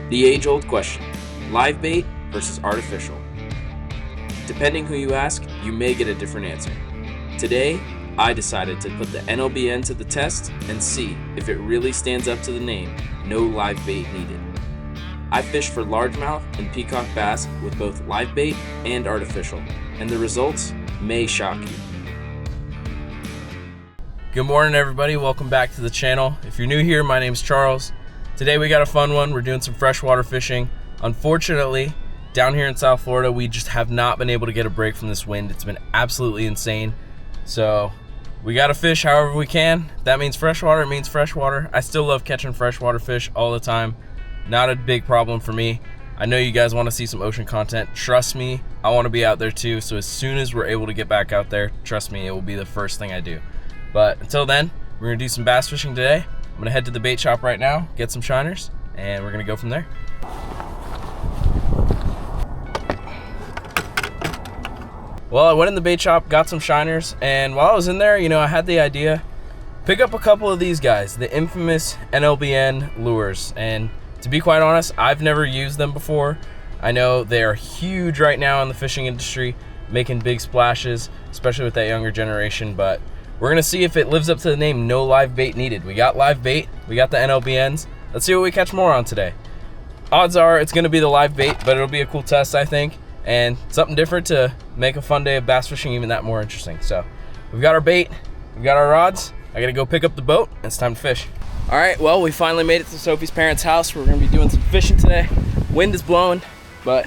The age-old question, live bait versus artificial. Depending who you ask, you may get a different answer. Today, I decided to put the NLBN to the test and see if it really stands up to the name, no live bait needed. I fished for largemouth and peacock bass with both live bait and artificial, and the results may shock you. Good morning, everybody. Welcome back to the channel. If you're new here, my name's Charles. Today we got a fun one. We're doing some freshwater fishing. Unfortunately, down here in South Florida, we just have not been able to get a break from this wind. It's been absolutely insane. So we got to fish however we can. That means freshwater, it means freshwater. I still love catching freshwater fish all the time. Not a big problem for me. I know you guys want to see some ocean content. Trust me, I want to be out there too. So as soon as we're able to get back out there, trust me, it will be the first thing I do. But until then, we're gonna do some bass fishing today. I'm gonna head to the bait shop right now, get some shiners, and we're gonna go from there. Well, I went in the bait shop, got some shiners, and while I was in there, I had the idea, pick up a couple of these guys, the infamous NLBN lures. And to be quite honest, I've never used them before. I know they are huge right now in the fishing industry, making big splashes, especially with that younger generation, but we're gonna see if it lives up to the name, no live bait needed. We got live bait, we got the NLBNs. Let's see what we catch more on today. Odds are it's gonna be the live bait, but it'll be a cool test, I think, and something different to make a fun day of bass fishing even that more interesting. So we've got our bait, we've got our rods. I gotta go pick up the boat, and it's time to fish. All right, well, we finally made it to Sophie's parents' house. We're gonna be doing some fishing today. Wind is blowing, but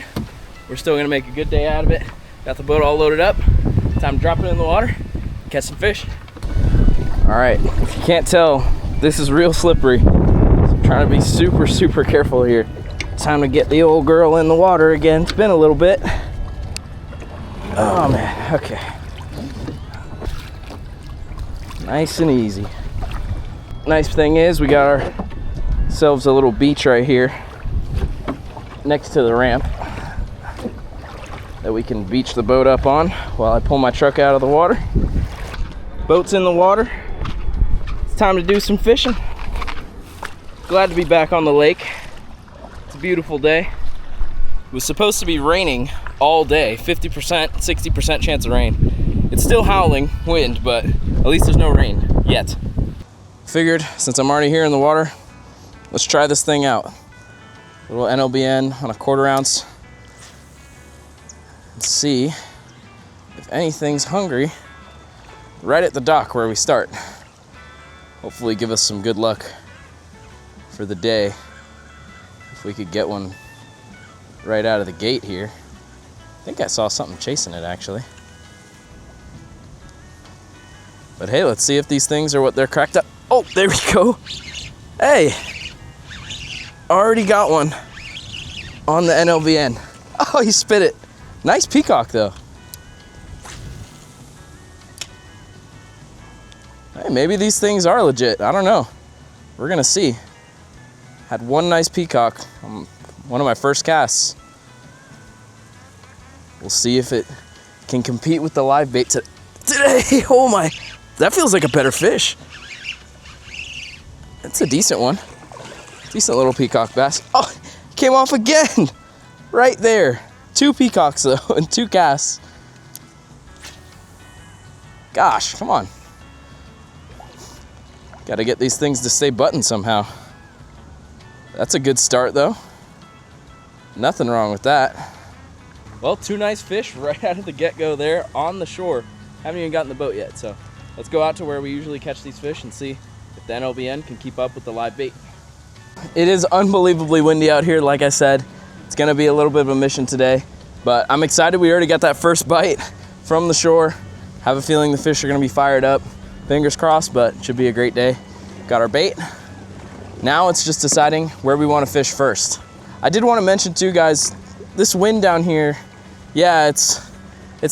we're still gonna make a good day out of it. Got the boat all loaded up. Time to drop it in the water, catch some fish. All right, if you can't tell, this is real slippery. So I'm trying to be super, super careful here. Time to get the old girl in the water again. It's been a little bit. Oh man, okay. Nice and easy. Nice thing is we got ourselves a little beach right here next to the ramp that we can beach the boat up on while I pull my truck out of the water. Boat's in the water. It's time to do some fishing. Glad to be back on the lake. It's a beautiful day. It was supposed to be raining all day, 50%, 60% chance of rain. It's still howling wind, but at least there's no rain yet. Figured since I'm already here in the water, let's try this thing out. Little NLBN on a 1/4 ounce. Let's see if anything's hungry right at the dock where we start. Hopefully give us some good luck for the day. If we could get one right out of the gate here. I think I saw something chasing it actually. But hey, let's see if these things are what they're cracked up. Oh, there we go. Hey, already got one on the NLBN. Oh, he spit it. Nice peacock though. Hey, maybe these things are legit. I don't know. We're gonna see. Had one nice peacock on one of my first casts. We'll see if it can compete with the live bait today. Oh my, that feels like a better fish. It's a decent one. Decent little peacock bass. Oh, came off again. Right there. 2 peacocks though, and 2 casts. Gosh, come on. Gotta get these things to stay buttoned somehow. That's a good start though. Nothing wrong with that. Well, 2 nice fish right out of the get-go there on the shore. Haven't even gotten the boat yet, so let's go out to where we usually catch these fish and see if the NLBN can keep up with the live bait. It is unbelievably windy out here, like I said. It's gonna be a little bit of a mission today, but I'm excited we already got that first bite from the shore. Have a feeling the fish are gonna be fired up. Fingers crossed, but it should be a great day. Got our bait. Now it's just deciding where we wanna fish first. I did wanna mention too, guys, this wind down here, yeah, it's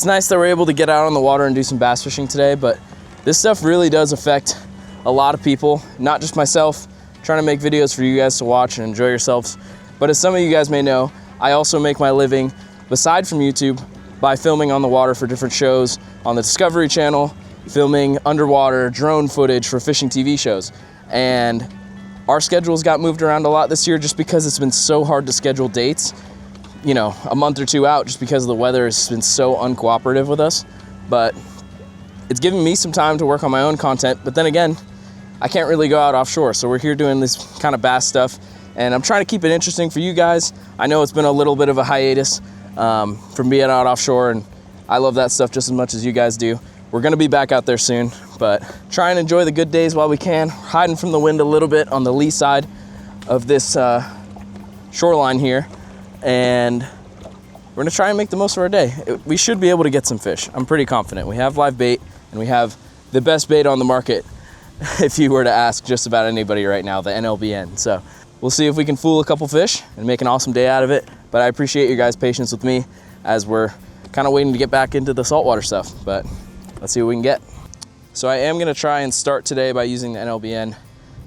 nice that we're able to get out on the water and do some bass fishing today, but this stuff really does affect a lot of people, not just myself, trying to make videos for you guys to watch and enjoy yourselves. But as some of you guys may know, I also make my living, beside from YouTube, by filming on the water for different shows on the Discovery Channel, filming underwater drone footage for fishing TV shows. And Our schedules got moved around a lot this year just because it's been so hard to schedule dates, you know, a month or two out, just because the weather has been so uncooperative with us. But it's given me some time to work on my own content. But then again, I can't really go out offshore. So we're here doing this kind of bass stuff, and I'm trying to keep it interesting for you guys. I know it's been a little bit of a hiatus from being out offshore, and I love that stuff just as much as you guys do. We're gonna be back out there soon, but try and enjoy the good days while we can, hiding from the wind a little bit on the lee side of this shoreline here, and we're gonna try and make the most of our day. We should be able to get some fish. I'm pretty confident. We have live bait, and we have the best bait on the market if you were to ask just about anybody right now, the NLBN. So we'll see if we can fool a couple fish and make an awesome day out of it. But I appreciate your guys' patience with me as we're kind of waiting to get back into the saltwater stuff, but let's see what we can get. So I am gonna try and start today by using the NLBN,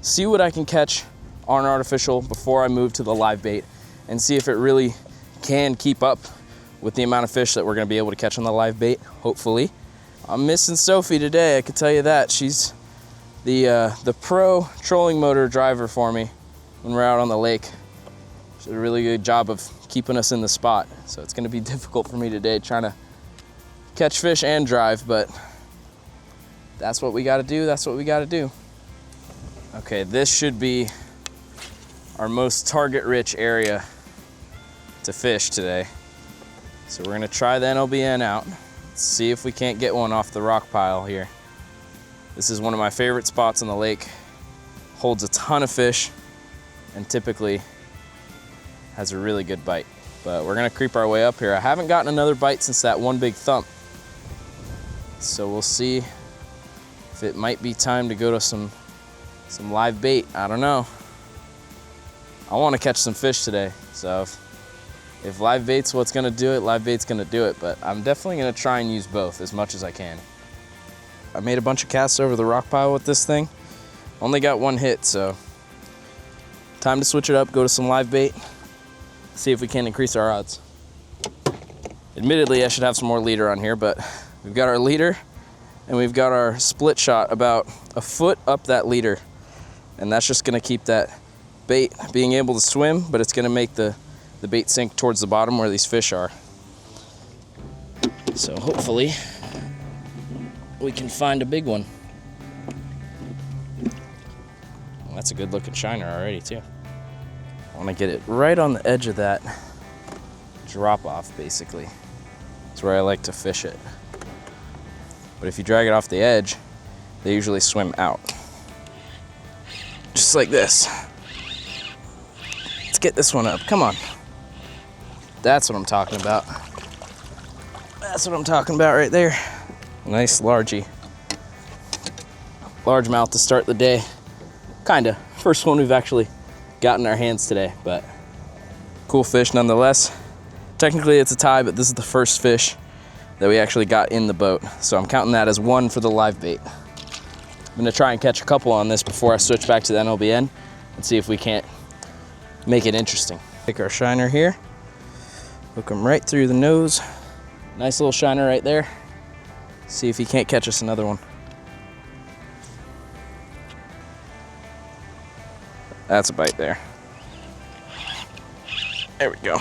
see what I can catch on artificial before I move to the live bait, and see if it really can keep up with the amount of fish that we're gonna be able to catch on the live bait, hopefully. I'm missing Sophie today, I can tell you that. She's the pro trolling motor driver for me when we're out on the lake. She did a really good job of keeping us in the spot. So it's gonna be difficult for me today trying to catch fish and drive, but that's what we gotta do, that's what we gotta do. Okay, this should be our most target-rich area to fish today. So we're gonna try the NLBN out, see if we can't get one off the rock pile here. This is one of my favorite spots on the lake. Holds a ton of fish and typically has a really good bite. But we're gonna creep our way up here. I haven't gotten another bite since that one big thump. So we'll see if it might be time to go to some live bait. I don't know. I wanna catch some fish today. So if live bait's what's gonna do it, live bait's gonna do it. But I'm definitely gonna try and use both as much as I can. I made a bunch of casts over the rock pile with this thing. Only got one hit, so time to switch it up, go to some live bait, see if we can increase our odds. Admittedly, I should have some more leader on here, but we've got our leader and we've got our split shot about a foot up that leader. And that's just gonna keep that bait being able to swim, but it's gonna make the bait sink towards the bottom where these fish are. So hopefully we can find a big one. Well, that's a good looking shiner already too. I want to get it right on the edge of that drop off, basically. That's where I like to fish it. But if you drag it off the edge, they usually swim out. Just like this. Let's get this one up, come on. That's what I'm talking about. That's what I'm talking about right there. Nice largey. Largemouth to start the day. Kinda. First one we've actually gotten in our hands today, but cool fish nonetheless. Technically it's a tie, but this is the first fish that we actually got in the boat. So I'm counting that as one for the live bait. I'm gonna try and catch a couple on this before I switch back to the NLBN and see if we can't make it interesting. Take our shiner here, hook him right through the nose. Nice little shiner right there. See if he can't catch us another one. That's a bite there. There we go.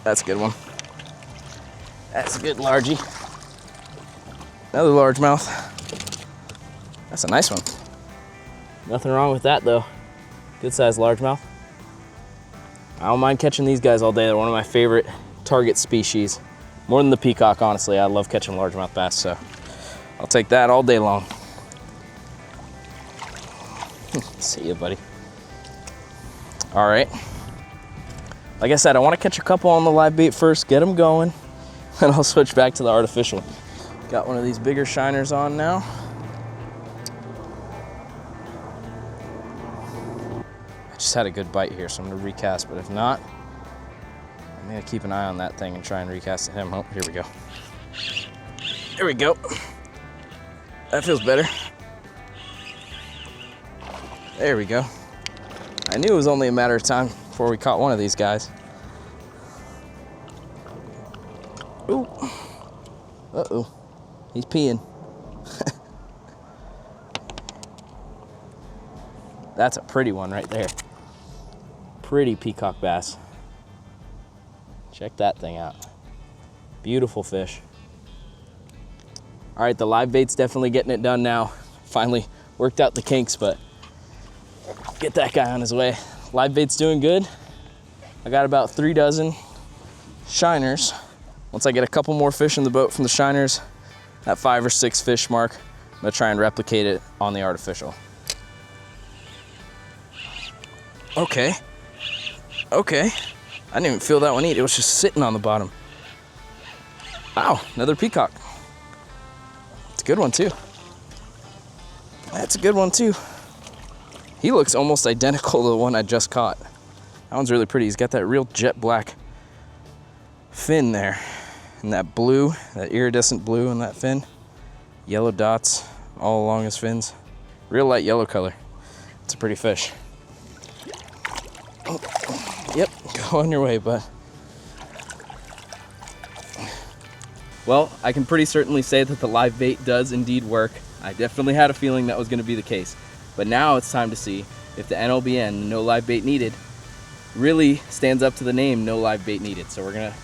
That's a good one. That's a good largie. Another largemouth. That's a nice one. Nothing wrong with that though. Good sized largemouth. I don't mind catching these guys all day. They're one of my favorite target species. More than the peacock, honestly. I love catching largemouth bass, so I'll take that all day long. See ya, buddy. All right. Like I said, I want to catch a couple on the live bait first, get them going, and I'll switch back to the artificial. Got one of these bigger shiners on now. I just had a good bite here, so I'm gonna recast, but if not, I'm gonna keep an eye on that thing and try and recast him. Oh, here we go. There we go. That feels better. There we go. I knew it was only a matter of time before we caught one of these guys. Ooh. Uh-oh. He's peeing. That's a pretty one right there. Pretty peacock bass. Check that thing out. Beautiful fish. All right, the live bait's definitely getting it done now. Finally worked out the kinks, but get that guy on his way. Live bait's doing good. I got about 3 dozen shiners. Once I get a couple more fish in the boat from the shiners, that 5 or 6 fish mark, I'm gonna try and replicate it on the artificial. Okay. I didn't even feel that one eat. It was just sitting on the bottom. Wow, another peacock. It's a good one too. That's a good one too. He looks almost identical to the one I just caught. That one's really pretty. He's got that real jet black fin there. And that blue, that iridescent blue in that fin. Yellow dots all along his fins. Real light yellow color. It's a pretty fish. Oh, yep, go on your way, bud. Well, I can pretty certainly say that the live bait does indeed work. I definitely had a feeling that was going to be the case. But now it's time to see if the NLBN, no live bait needed, really stands up to the name, no live bait needed. So we're going to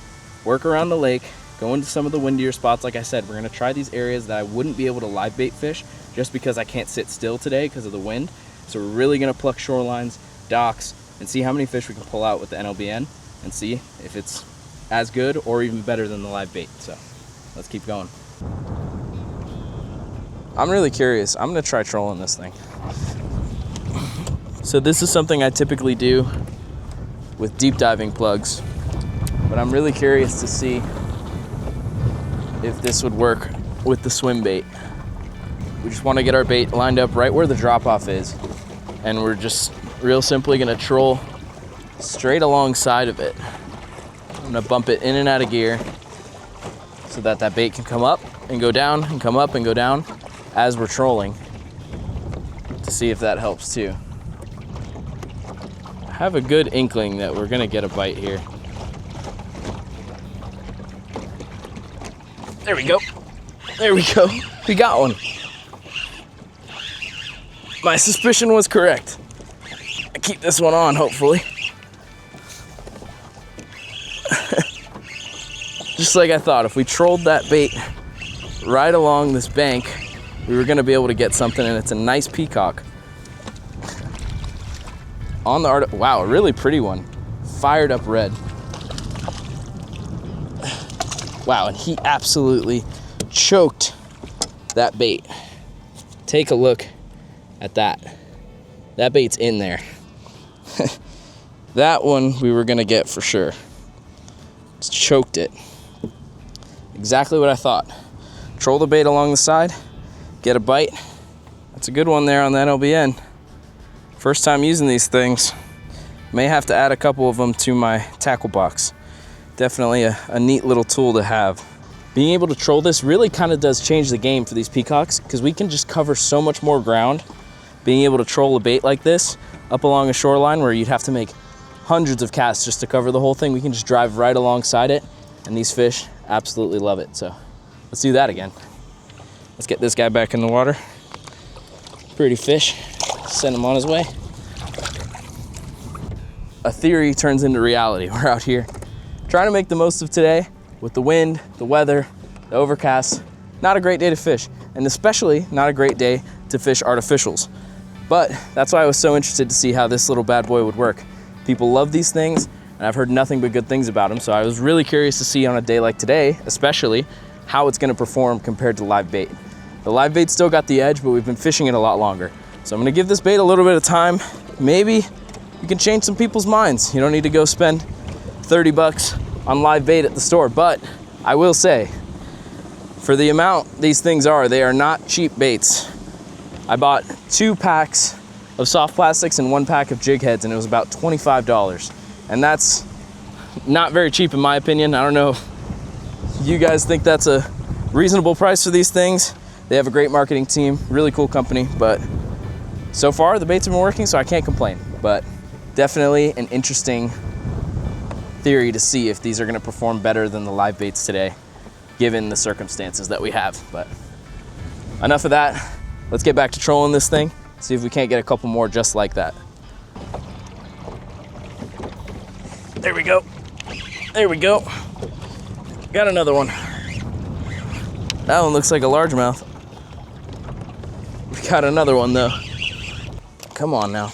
work around the lake, go into some of the windier spots. Like I said, we're going to try these areas that I wouldn't be able to live bait fish just because I can't sit still today because of the wind. So we're really going to pluck shorelines, docks, and see how many fish we can pull out with the NLBN and see if it's as good or even better than the live bait. So let's keep going. I'm really curious. I'm gonna try trolling this thing. So this is something I typically do with deep diving plugs, but I'm really curious to see if this would work with the swim bait. We just wanna get our bait lined up right where the drop off is, and we're just real simply gonna troll straight alongside of it. I'm gonna bump it in and out of gear so that that bait can come up and go down and come up and go down as we're trolling, to see if that helps too. I have a good inkling that we're gonna get a bite here. There we go. There we go. We got one. My suspicion was correct. I keep this one on, hopefully. Just like I thought, if we trolled that bait right along this bank, we were gonna be able to get something, and it's a nice peacock. On the wow, a really pretty one. Fired up red. Wow, and he absolutely choked that bait. Take a look at that. That bait's in there. That one we were gonna get for sure. It's choked it. Exactly what I thought. Troll the bait along the side, get a bite. That's a good one there on the NLBN. First time using these things. May have to add a couple of them to my tackle box. Definitely a neat little tool to have. Being able to troll this really kind of does change the game for these peacocks, because we can just cover so much more ground. Being able to troll a bait like this up along a shoreline where you'd have to make hundreds of casts just to cover the whole thing, we can just drive right alongside it, and these fish absolutely love it. So let's do that again. Let's get this guy back in the water. Pretty fish. Send him on his way. A theory turns into reality. We're out here trying to make the most of today with the wind, the weather, the overcast. Not a great day to fish, and especially not a great day to fish artificials. But that's why I was so interested to see how this little bad boy would work. People love these things, and I've heard nothing but good things about them, so I was really curious to see on a day like today, especially, how it's gonna perform compared to live bait. The live bait's still got the edge, but we've been fishing it a lot longer. So I'm gonna give this bait a little bit of time. Maybe you can change some people's minds. You don't need to go spend 30 bucks on live bait at the store, but I will say, for the amount these things are, they are not cheap baits. I bought 2 packs of soft plastics and 1 pack of jig heads, and it was about $25. And that's not very cheap in my opinion. I don't know if you guys think that's a reasonable price for these things. They have a great marketing team, really cool company, but so far the baits have been working, so I can't complain. But definitely an interesting theory to see if these are gonna perform better than the live baits today, given the circumstances that we have. But enough of that. Let's get back to trolling this thing, See if we can't get a couple more just like that. There we go. There we go. Got another one. That one looks like a largemouth. We got another one though. Come on now.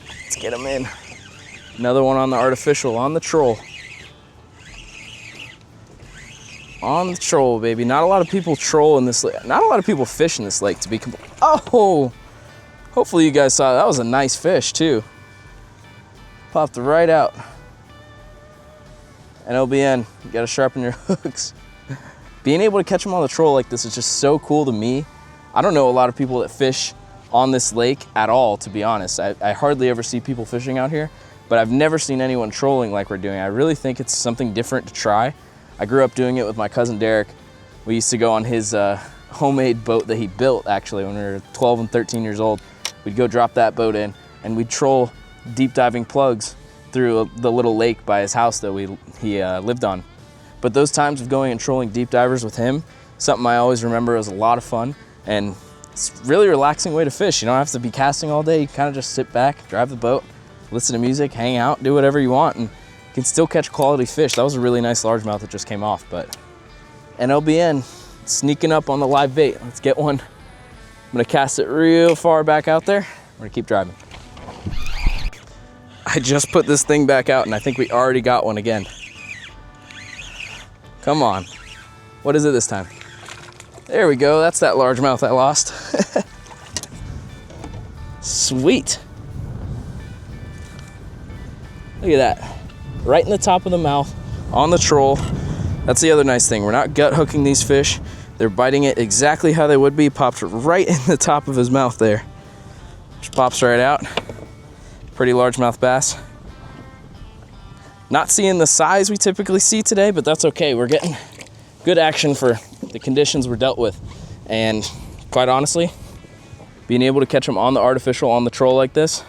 Let's get him in. Another one on the artificial, on the troll. On the troll, baby. Not a lot of people troll in this lake. Not a lot of people fish in this lake, to be oh! Hopefully you guys saw that. That was a nice fish too. Popped right out. NLBN, you gotta sharpen your hooks. Being able to catch them on the troll like this is just so cool to me. I don't know a lot of people that fish on this lake at all, to be honest. I hardly ever see people fishing out here, but I've never seen anyone trolling like we're doing. I really think it's something different to try. I grew up doing it with my cousin Derek. We used to go on his homemade boat that he built actually when we were 12 and 13 years old. We'd go drop that boat in and we'd troll deep diving plugs through the little lake by his house that he lived on. But those times of going and trolling deep divers with him, something I always remember was a lot of fun, and it's a really relaxing way to fish. You don't have to be casting all day. You kind of just sit back, drive the boat, listen to music, hang out, do whatever you want, and you can still catch quality fish. That was a really nice largemouth that just came off, but NLBN sneaking up on the live bait. Let's get one. I'm gonna cast it real far back out there. We're gonna keep driving. I just put this thing back out and I think we already got one again. Come on. What is it this time? There we go. That's that largemouth I lost. Sweet. Look at that. Right in the top of the mouth, on the troll. That's the other nice thing. We're not gut hooking these fish. They're biting it exactly how they would be. Pops right in the top of his mouth there. Just pops right out. Pretty largemouth bass. Not seeing the size we typically see today, but that's okay. We're getting good action for the conditions we're dealt with. And quite honestly, being able to catch them on the artificial, on the troll like this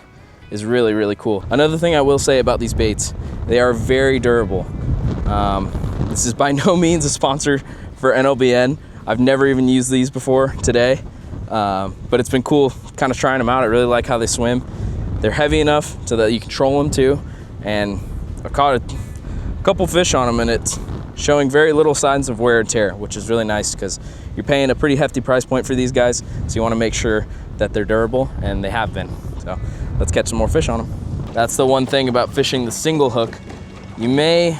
is really, really cool. Another thing I will say about these baits, they are very durable. This is by no means a sponsor for NLBN. I've never even used these before today, but it's been cool kind of trying them out. I really like how they swim. They're heavy enough so that you can troll them too. And I caught a couple fish on them and it's showing very little signs of wear and tear, which is really nice because you're paying a pretty hefty price point for these guys. So you want to make sure that they're durable, and they have been. So let's catch some more fish on them. That's the one thing about fishing the single hook. You may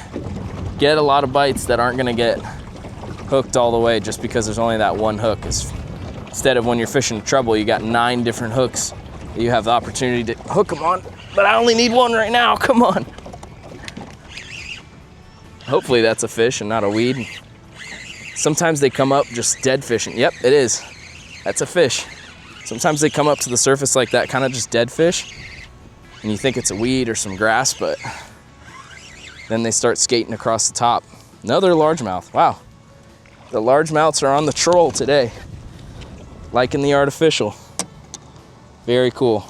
get a lot of bites that aren't gonna get hooked all the way just because there's only that one hook. Instead of when you're fishing treble, you got 9 different hooks that you have the opportunity to hook them on, but I only need one right now, come on. Hopefully that's a fish and not a weed. Sometimes they come up just dead fishing. Yep, it is. That's a fish. Sometimes they come up to the surface like that, kind of just dead fish, and you think it's a weed or some grass, but then they start skating across the top. Another largemouth, wow. The largemouths are on the troll today, like in the artificial. Very cool.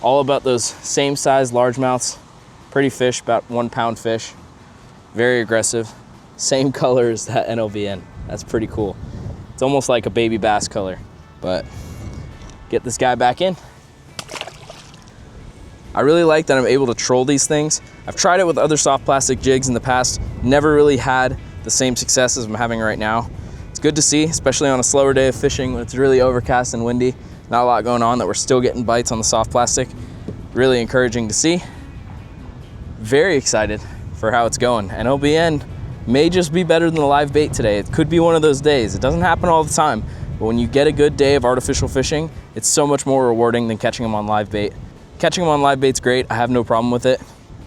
All about those same size largemouths. Pretty fish, about 1 pound fish. Very aggressive. Same color as that NLBN. That's pretty cool. It's almost like a baby bass color, but get this guy back in. I really like that I'm able to troll these things. I've tried it with other soft plastic jigs in the past. Never really had the same success as I'm having right now. It's good to see, especially on a slower day of fishing when it's really overcast and windy. Not a lot going on, that we're still getting bites on the soft plastic. Really encouraging to see. Very excited for how it's going. NLBN may just be better than the live bait today. It could be one of those days. It doesn't happen all the time, but when you get a good day of artificial fishing, it's so much more rewarding than catching them on live bait. Catching them on live bait's great, I have no problem with it,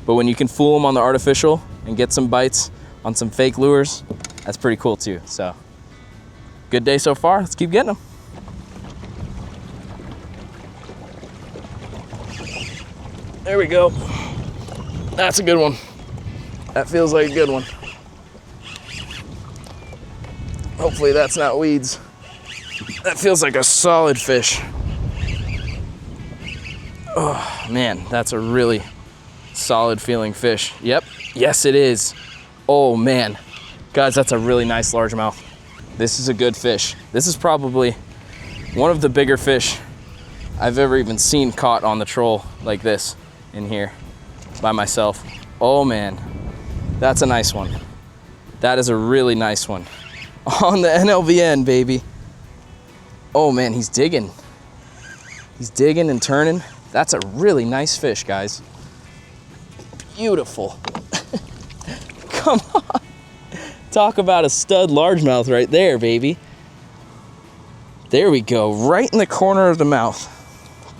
but when you can fool them on the artificial and get some bites on some fake lures, that's pretty cool too. So, good day so far, let's keep getting them. There we go. That's a good one. That feels like a good one. Hopefully that's not weeds. That feels like a solid fish. Oh man, that's a really solid feeling fish. Yep, yes it is. Oh man, guys, that's a really nice largemouth. This is a good fish. This is probably one of the bigger fish I've ever even seen caught on the troll like this in here by myself. Oh man, that's a nice one. That is a really nice one. On the NLBN, baby. Oh man, he's digging. He's digging and turning. That's a really nice fish, guys. Beautiful. Come on. Talk about a stud largemouth right there, baby. There we go, right in the corner of the mouth.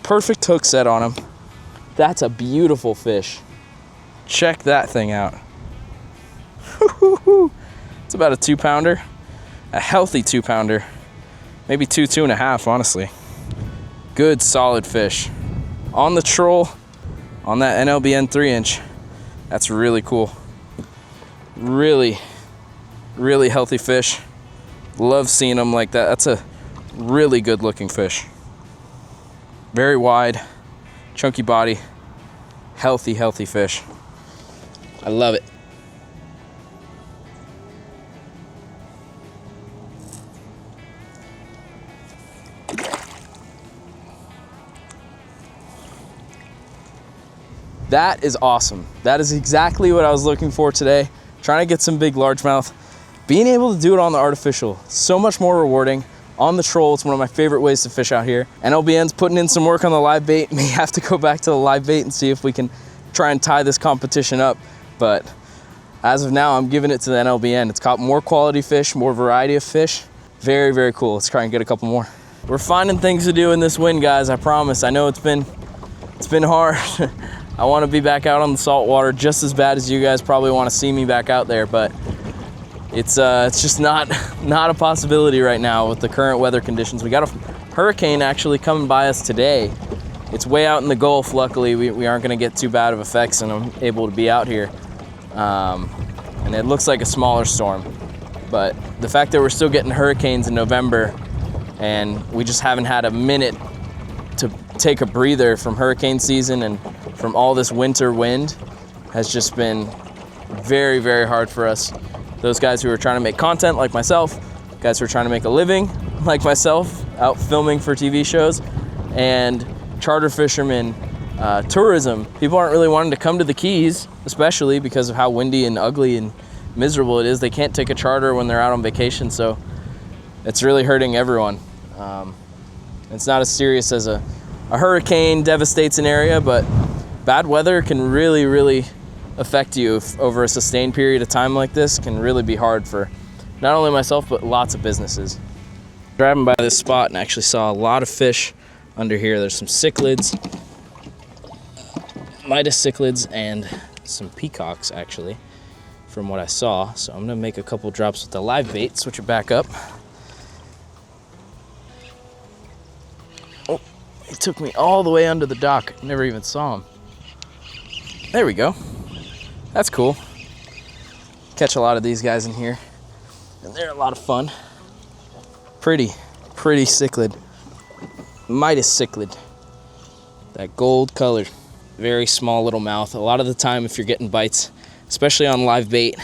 Perfect hook set on him. That's a beautiful fish. Check that thing out. It's about a 2-pounder, a healthy 2-pounder, maybe 2.5, honestly. Good, solid fish. On the troll, on that NLBN 3-inch. That's really cool. Really, really healthy fish. Love seeing them like that. That's a really good looking fish. Very wide, chunky body, healthy fish. I love it. That is awesome. That is exactly what I was looking for today. Trying to get some big largemouth. Being able to do it on the artificial, so much more rewarding. On the troll, it's one of my favorite ways to fish out here. NLBN's putting in some work on the live bait. May have to go back to the live bait and see if we can try and tie this competition up. But as of now, I'm giving it to the NLBN. It's caught more quality fish, more variety of fish. Very, very cool. Let's try and get a couple more. We're finding things to do in this wind, guys, I promise. I know it's been hard. I want to be back out on the salt water just as bad as you guys probably want to see me back out there, but it's just not a possibility right now with the current weather conditions. We got a hurricane actually coming by us today. It's way out in the Gulf. Luckily, we aren't going to get too bad of effects, and I'm able to be out here. And it looks like a smaller storm, but the fact that we're still getting hurricanes in November, and we just haven't had a minute to take a breather from hurricane season and from all this winter wind has just been very, very hard for us. Those guys who are trying to make content like myself, guys who are trying to make a living like myself, out filming for TV shows, and charter fishermen, tourism. People aren't really wanting to come to the Keys, especially because of how windy and ugly and miserable it is. They can't take a charter when they're out on vacation, so it's really hurting everyone. It's not as serious as a hurricane devastates an area, but bad weather can really, really affect you over a sustained period of time like this. Can really be hard for not only myself, but lots of businesses. Driving by this spot and actually saw a lot of fish under here. There's some cichlids, Midas cichlids, and some peacocks actually, from what I saw. So I'm gonna make a couple drops with the live bait, switch it back up. Oh, he took me all the way under the dock. Never even saw him. There we go. That's cool. Catch a lot of these guys in here, and they're a lot of fun. Pretty cichlid. Midas cichlid. That gold colored, very small little mouth. A lot of the time, if you're getting bites, especially on live bait,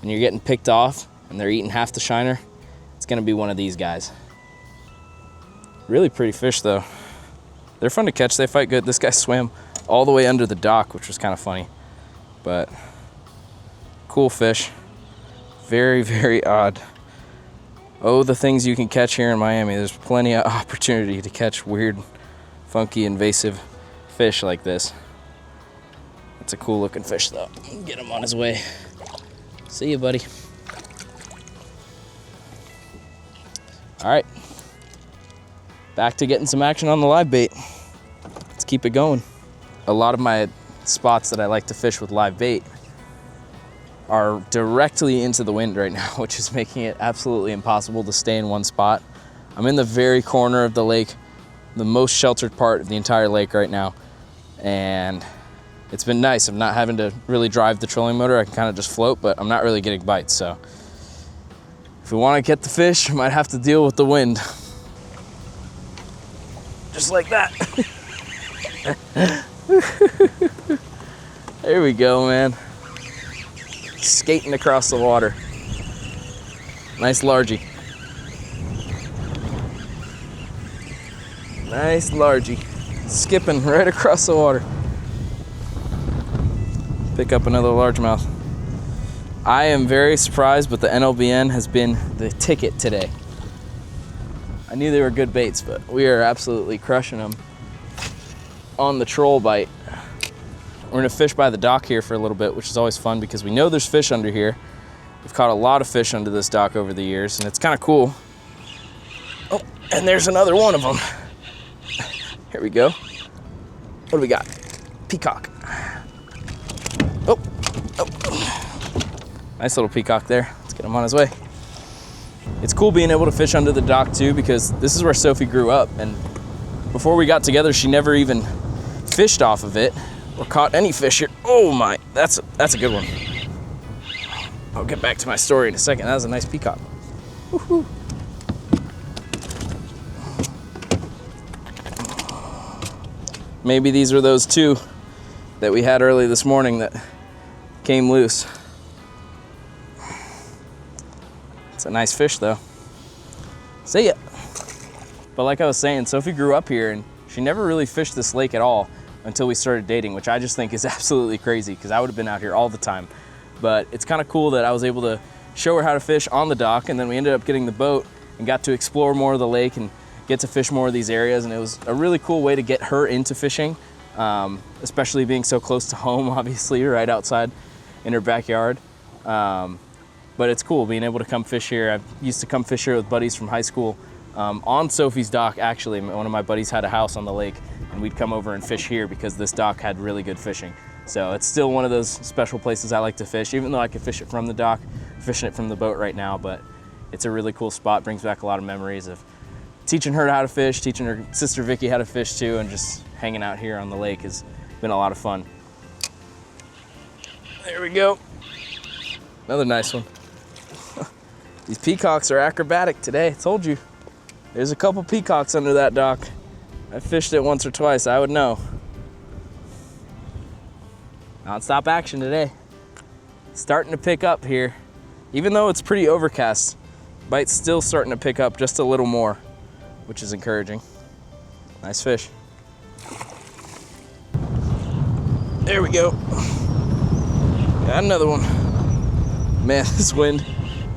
and you're getting picked off and they're eating half the shiner, it's gonna be one of these guys. Really pretty fish though. They're fun to catch, they fight good. This guy swam all the way under the dock, which was kind of funny, but cool fish. Very, very odd. Oh, the things you can catch here in Miami. There's plenty of opportunity to catch weird, funky, invasive fish like this. It's a cool looking fish though. Get him on his way. See you, buddy. All right, back to getting some action on the live bait. Let's keep it going. A lot of my spots that I like to fish with live bait are directly into the wind right now, which is making it absolutely impossible to stay in one spot. I'm in the very corner of the lake, the most sheltered part of the entire lake right now, and it's been nice. I'm not having to really drive the trolling motor. I can kind of just float, but I'm not really getting bites. So if we want to get the fish, we might have to deal with the wind. Just like that. There we go, man. Skating across the water. Nice largie. Nice largie. Skipping right across the water. Pick up another largemouth. I am very surprised, but the NLBN has been the ticket today. I knew they were good baits, but we are absolutely crushing them on the troll bite. We're gonna fish by the dock here for a little bit, which is always fun because we know there's fish under here. We've caught a lot of fish under this dock over the years, and it's kind of cool. Oh, and there's another one of them. Here we go. What do we got? Peacock. Oh. Nice little peacock there. Let's get him on his way. It's cool being able to fish under the dock too, because this is where Sophie grew up, and before we got together, she never even fished off of it or caught any fish here. Oh my, that's a good one. I'll get back to my story in a second. That was a nice peacock. Woo-hoo. Maybe these were those two that we had early this morning that came loose. It's a nice fish though. See ya. But like I was saying, Sophie grew up here and she never really fished this lake at all until we started dating, which I just think is absolutely crazy because I would have been out here all the time. But it's kind of cool that I was able to show her how to fish on the dock, and then we ended up getting the boat and got to explore more of the lake and get to fish more of these areas, and it was a really cool way to get her into fishing, especially being so close to home, obviously, right outside in her backyard. But it's cool being able to come fish here. I used to come fish here with buddies from high school on Sophie's dock, actually. One of my buddies had a house on the lake, and we'd come over and fish here because this dock had really good fishing. So it's still one of those special places I like to fish, even though I could fish it from the dock, fishing it from the boat right now, but it's a really cool spot, brings back a lot of memories of teaching her how to fish, teaching her sister Vicky how to fish too, and just hanging out here on the lake has been a lot of fun. There we go. Another nice one. These peacocks are acrobatic today, I told you. There's a couple peacocks under that dock. I fished it once or twice, I would know. Non-stop action today. Starting to pick up here. Even though it's pretty overcast, bite's still starting to pick up just a little more, which is encouraging. Nice fish. There we go. Got another one. Man, this wind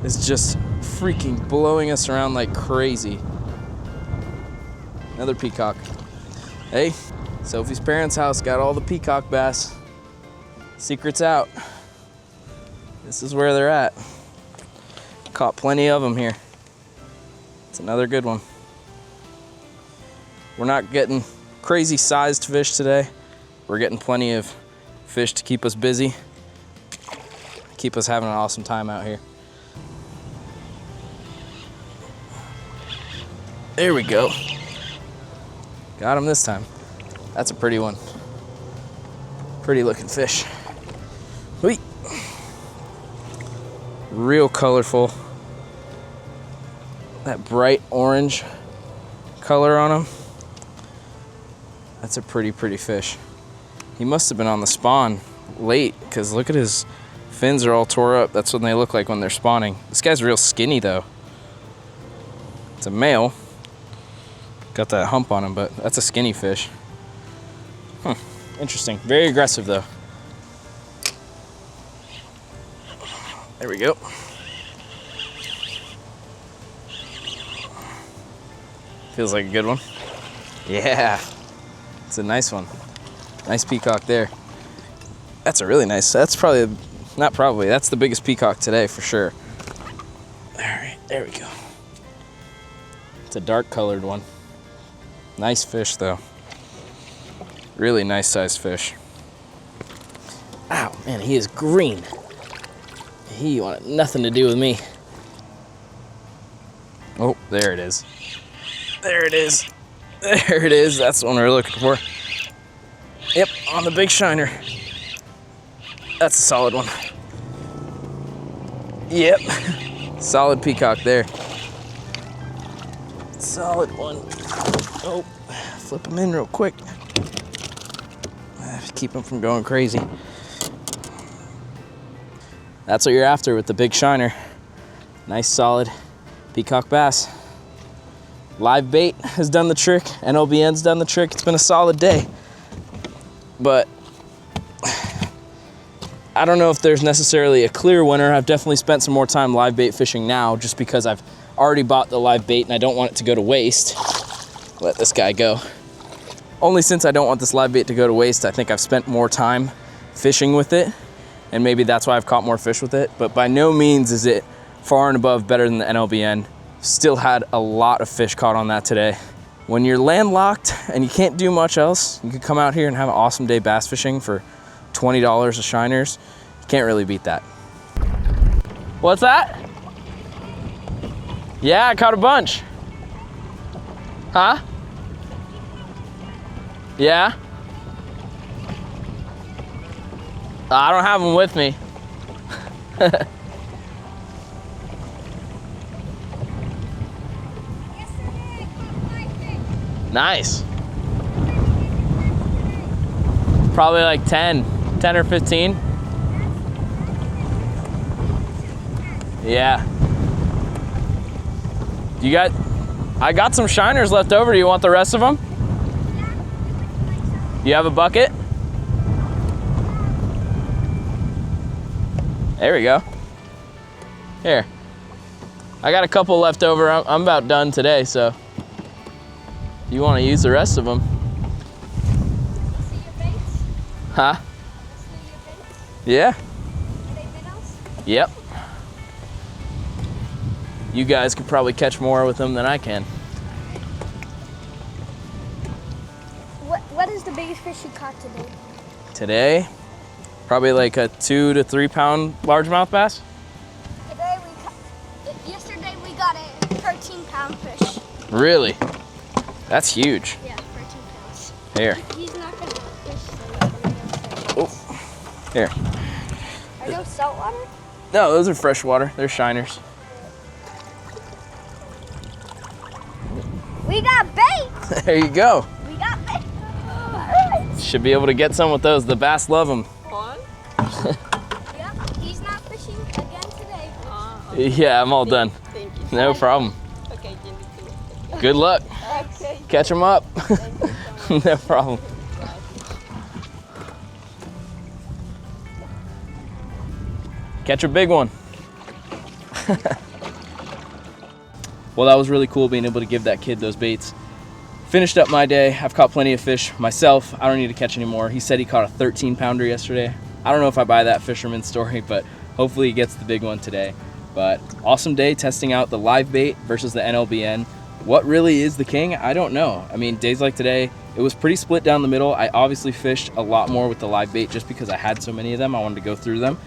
is just freaking blowing us around like crazy. Another peacock. Hey, Sophie's parents' house got all the peacock bass. Secret's out. This is where they're at. Caught plenty of them here. It's another good one. We're not getting crazy sized fish today. We're getting plenty of fish to keep us busy, keep us having an awesome time out here. There we go. Got him this time. That's a pretty one. Pretty looking fish. Whee! Real colorful. That bright orange color on him. That's a pretty fish. He must have been on the spawn late, because look at his fins are all tore up. That's what they look like when they're spawning. This guy's real skinny though. It's a male. Got that hump on him, but that's a skinny fish. Interesting. Very aggressive though. There we go. Feels like a good one. Yeah. It's a nice one. Nice peacock there. That's a really nice, that's probably, not probably, that's the biggest peacock today for sure. All right, there we go. It's a dark colored one. Nice fish though. Really nice sized fish. Ow, man, he is green. He wanted nothing to do with me. Oh, there it is. There it is. There it is. That's the one we're looking for. Yep, on the big shiner. That's a solid one. Yep. Solid peacock there. Solid one. Oh, flip him in real quick. Keep him from going crazy. That's what you're after with the big shiner. Nice solid peacock bass. Live bait has done the trick. NLBN's done the trick. It's been a solid day. But I don't know if there's necessarily a clear winner. I've definitely spent some more time live bait fishing now just because I've already bought the live bait and I don't want it to go to waste. Let this guy go. Only since I don't want this live bait to go to waste, I think I've spent more time fishing with it, and maybe that's why I've caught more fish with it. But by no means is it far and above better than the NLBN. Still had a lot of fish caught on that today. When you're landlocked and you can't do much else, you can come out here and have an awesome day bass fishing for $20 a shiners. You can't really beat that. What's that? Yeah, I caught a bunch. Huh? Yeah? I don't have them with me. Nice. Probably like 10 or 15. Yeah. I got some shiners left over. Do you want the rest of them? You have a bucket? There we go. Here. I got a couple left over. I'm about done today, so you want to use the rest of them. Huh? Yeah. Yep. You guys could probably catch more with them than I can. What is the biggest fish you caught today? Today, probably like a 2 to 3 pound largemouth bass. Yesterday we got a 13-pound fish. Really? That's huge. Yeah, 13 pounds. Here. He's not gonna fish. Oh. Here. Are those saltwater? No, those are freshwater. They're shiners. We got bait. There you go. We got bait. All right. Should be able to get some with those. The bass love them. Yep. He's not fishing again today. Yeah, I'm all done. Thank you. No problem. Okay, give me two. Good luck. Okay. Catch them up. No problem. Catch a big one. Well, that was really cool being able to give that kid those baits. Finished up my day. I've caught plenty of fish myself. I don't need to catch any more. He said he caught a 13-pounder yesterday. I don't know if I buy that fisherman story, but hopefully he gets the big one today. But awesome day testing out the live bait versus the NLBN. What really is the king? I don't know. I mean, days like today, it was pretty split down the middle. I obviously fished a lot more with the live bait just because I had so many of them. I wanted to go through them.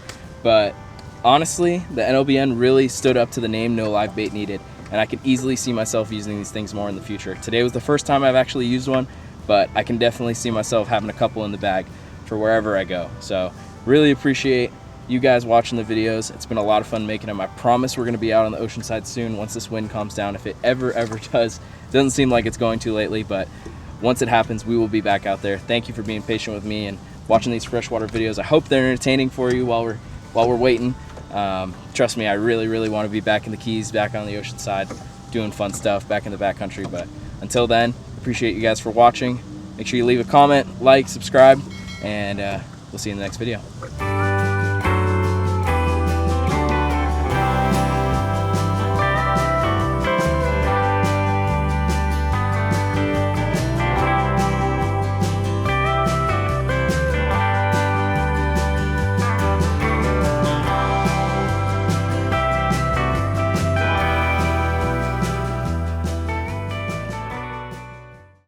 But honestly, the NLBN really stood up to the name, no live bait needed. And I can easily see myself using these things more in the future. Today was the first time I've actually used one, but I can definitely see myself having a couple in the bag for wherever I go. So really appreciate you guys watching the videos. It's been a lot of fun making them. I promise we're gonna be out on the ocean side soon once this wind calms down. If it ever does, it doesn't seem like it's going to lately, but once it happens, we will be back out there. Thank you for being patient with me and watching these freshwater videos. I hope they're entertaining for you while we're waiting. Trust me, I really want to be back in the Keys, back on the ocean side, doing fun stuff, back in the backcountry. But until then, appreciate you guys for watching. Make sure you leave a comment, like, subscribe, and we'll see you in the next video.